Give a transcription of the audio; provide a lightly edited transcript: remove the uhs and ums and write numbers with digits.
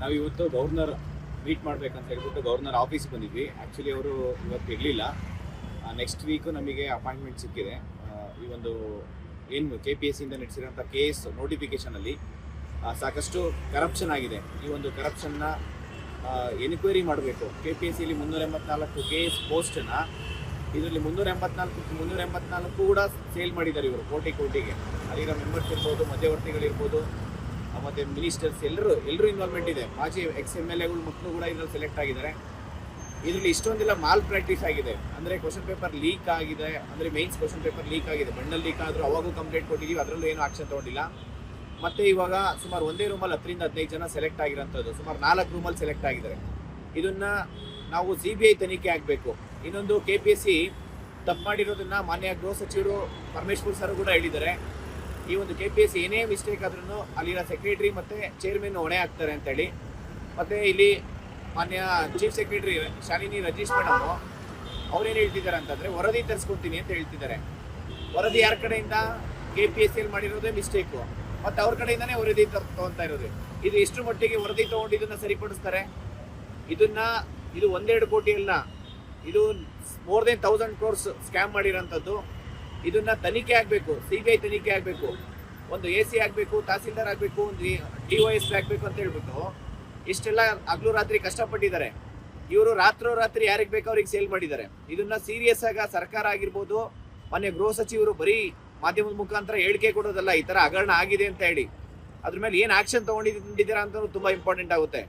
ನಾವು ಇವತ್ತು governor meet ಮಾಡ್ಬೇಕಂತ ಹೇಳ್ಬಿಟ್ಟು ಗವರ್ನರ್ ಆಫೀಸ್ ಬಂದಿದ್ವಿ. ಆ್ಯಕ್ಚುಲಿ ಅವರು ಇವತ್ತು ಇರಲಿಲ್ಲ. ನೆಕ್ಸ್ಟ್ ವೀಕು ನಮಗೆ ಅಪಾಯಿಂಟ್ಮೆಂಟ್ ಸಿಕ್ಕಿದೆ. ಈ ಒಂದು ಏನು KPSC ಇಂದ ನಡೆಸಿರೋಂಥ ಕೇಸ್ ನೋಟಿಫಿಕೇಷನಲ್ಲಿ ಸಾಕಷ್ಟು ಕರಪ್ಷನ್ ಆಗಿದೆ. ಈ ಒಂದು ಕರಪ್ಷನ್ನ ಎನ್ಕ್ವೈರಿ ಮಾಡಬೇಕು. KPSCಲಿ 384 KS ಪೋಸ್ಟನ್ನು ಇದರಲ್ಲಿ 384 ಕೂಡ ಸೇಲ್ ಮಾಡಿದ್ದಾರೆ ಇವರು ಕೋಟಿಗೆ. ಅಲ್ಲಿರೋ ಮೆಂಬರ್ಸ್ ಇರ್ಬೋದು, ಮಧ್ಯವರ್ತಿಗಳಿರ್ಬೋದು, ಮತ್ತು ಮಿನಿಸ್ಟರ್ಸ್ ಎಲ್ಲರೂ ಇನ್ವಾಲ್ವ್ಮೆಂಟ್ ಇದೆ. ಮಾಜಿ ex-MLAಗಳು ಮಕ್ಕಳು ಕೂಡ ಇದರಲ್ಲಿ ಸೆಲೆಕ್ಟ್ ಆಗಿದ್ದಾರೆ. ಇದರಲ್ಲಿ ಇಷ್ಟೊಂದೆಲ್ಲ ಮಾಲ್ ಪ್ರಾಕ್ಟೀಸ್ ಆಗಿದೆ. ಅಂದರೆ ಕ್ವಶನ್ ಪೇಪರ್ ಲೀಕ್ ಆಗಿದೆ, ಅಂದರೆ ಮೇನ್ಸ್ ಕ್ವಶನ್ ಪೇಪರ್ ಲೀಕ್ ಆಗಿದೆ. ಬಂಡಲ್ ಲೀಕ್ ಆದರೂ ಅವಾಗೂ ಕಂಪ್ಲೇಂಟ್ ಕೊಟ್ಟಿದ್ದೀವಿ, ಅದರಲ್ಲೂ ಏನೂ ಆಕ್ಷನ್ ತೊಗೊಂಡಿಲ್ಲ. ಮತ್ತು ಇವಾಗ ಸುಮಾರು ಒಂದೇ ರೂಮಲ್ಲಿ 10ರಿಂದ 15 ಜನ ಸೆಲೆಕ್ಟ್ ಆಗಿರೋಂಥದ್ದು, ಸುಮಾರು 4 ರೂಮಲ್ಲಿ ಸೆಲೆಕ್ಟ್ ಆಗಿದ್ದಾರೆ. ಇದನ್ನು ನಾವು CBI ತನಿಖೆ ಆಗಬೇಕು. ಇನ್ನೊಂದು KPSC ತಪ್ಪು ಮಾಡಿರೋದನ್ನು ಮಾನ್ಯ ಗೃಹ ಸಚಿವರು ಪರಮೇಶ್ವರ್ ಸರ್ ಕೂಡ ಹೇಳಿದ್ದಾರೆ. ಈ ಒಂದು KPSC ಏನೇ ಮಿಸ್ಟೇಕ್ ಆದ್ರೂ ಅಲ್ಲಿನ ಸೆಕ್ರೆಟರಿ ಮತ್ತು ಚೇರ್ಮನ್ ಹೊಣೆ ಆಗ್ತಾರೆ ಅಂತೇಳಿ. ಮತ್ತು ಇಲ್ಲಿ ಮಾನ್ಯ ಚೀಫ್ ಸೆಕ್ರೆಟರಿ ಶಾಲಿನಿ ರಜೀಶ್ ಮೇಡಮ್ ಅವ್ರೇನು ಹೇಳ್ತಿದ್ದಾರೆ ಅಂತಂದರೆ ವರದಿ ತರಿಸ್ಕೊತೀನಿ ಅಂತ ಹೇಳ್ತಿದ್ದಾರೆ. ವರದಿ ಯಾರ ಕಡೆಯಿಂದ? KPSCಯಲ್ಲಿ ಮಾಡಿರೋದೇ ಮಿಸ್ಟೇಕು, ಮತ್ತು ಅವ್ರ ಕಡೆಯಿಂದನೇ ವರದಿ ತೊಗೊತಾ ಇರೋದು. ಇದು ಎಷ್ಟು ಮಟ್ಟಿಗೆ ವರದಿ ತೊಗೊಂಡು ಇದನ್ನು ಸರಿಪಡಿಸ್ತಾರೆ? ಇದು 1-2 ಕೋಟಿ ಅಲ್ಲ, ಇದು ಮೋರ್ ದೆನ್ 1000 crores ಸ್ಕ್ಯಾಮ್ ಮಾಡಿರೋಂಥದ್ದು. ಇದನ್ನು ತನಿಖೆ ಆಗಬೇಕು, CBI ತನಿಖೆ ಆಗಬೇಕು. ಒಂದು AC ಆಗಬೇಕು, ತಹಸೀಲ್ದಾರ್ ಆಗಬೇಕು, ಒಂದು DOS ಆಗಬೇಕು ಅಂತ ಹೇಳ್ಬಿಟ್ಟು ಇಷ್ಟೆಲ್ಲ ಹಗಲು ರಾತ್ರಿ ಕಷ್ಟಪಟ್ಟಿದ್ದಾರೆ. ಇವರು ರಾತ್ರಿ ಯಾರಿಗೆ ಬೇಕೋ ಅವ್ರಿಗೆ ಸೇಲ್ ಮಾಡಿದ್ದಾರೆ. ಇದನ್ನು ಸೀರಿಯಸ್ ಆಗಿ ಸರ್ಕಾರ ಆಗಿರ್ಬೋದು, ಮೊನ್ನೆ ಗೃಹ ಸಚಿವರು ಬರೀ ಮಾಧ್ಯಮದ ಮುಖಾಂತರ ಹೇಳಿಕೆ ಕೊಡೋದಲ್ಲ, ಈ ಥರ ಹಗರಣ ಆಗಿದೆ ಅಂತ ಹೇಳಿ ಅದ್ರ ಮೇಲೆ ಏನು ಆಕ್ಷನ್ ತೊಗೊಂಡಿದ್ದೀರಾ ಅಂತ ತುಂಬ ಇಂಪಾರ್ಟೆಂಟ್ ಆಗುತ್ತೆ.